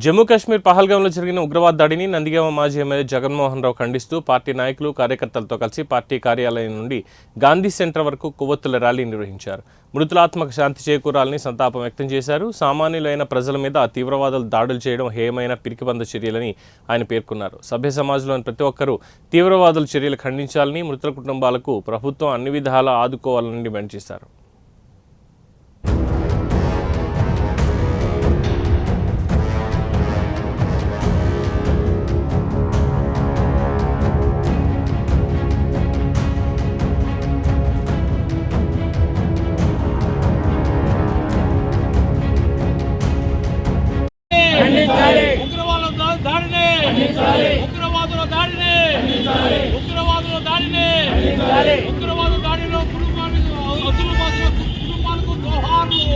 జమ్మూ కాశ్మీర్ పహల్గాంలో జరిగిన ఉగ్రవాద దాడిని నందిగామ మాజీ ఎమ్మెల్యే జగన్మోహన్ రావు ఖండిస్తూ పార్టీ నాయకులు కార్యకర్తలతో కలిసి పార్టీ కార్యాలయం నుండి గాంధీ సెంటర్ వరకు కొవ్వొత్తుల ర్యాలీ నిర్వహించారు. మృతుల ఆత్మకు శాంతి చేకూరాలని సంతాపం వ్యక్తం చేశారు. సామాన్యులైన ప్రజల మీద తీవ్రవాదులు దాడులు చేయడం హేయమైన పిరికిబంద చర్యలని ఆయన పేర్కొన్నారు. సభ్య సమాజంలోని ప్రతి ఒక్కరూ తీవ్రవాదుల చర్యలు ఖండించాలని, మృతుల కుటుంబాలకు ప్రభుత్వం అన్ని విధాలా ఆదుకోవాలని డిమాండ్ చేశారు. ఉగ్రవాద దాడిలో కుటుంబాలకు దోహార్లు.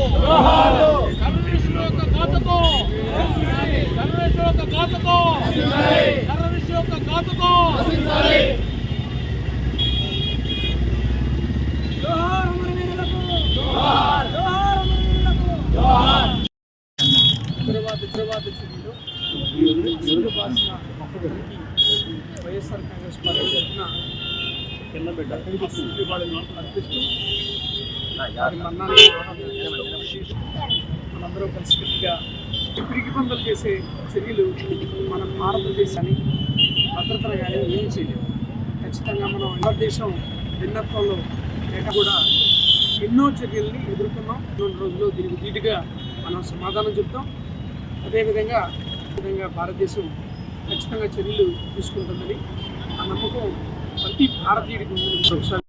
టెర్రరిస్టుల యొక్క ఘాతకం, టెర్రరిస్టుల యొక్క ఘాతకం, టెర్రరిస్టుల యొక్క ఘాతకం. ఉగ్రవాద చర్యలు వైఎస్ఆర్ కాంగ్రెస్ పార్టీ తరఫున అర్పిస్తూ మనందరూ కలిసికట్టుగా పిరికిబందలు చేసే చర్యలు మన భారతదేశాన్ని భద్రతను కానీ ఏం చేయలేము. ఖచ్చితంగా మనం భారతదేశం భిన్నత్వంలో లేక కూడా ఎన్నో చర్యల్ని ఎదుర్కొన్నాం. 2 రోజుల్లో దీనికి ధీటుగా మనం సమాధానం చెప్తాం. అదేవిధంగా భారతదేశం ఖచ్చితంగా చర్యలు తీసుకుంటుందని ఆ నమ్మకం ప్రతి భారతీయుడికి ఉంది.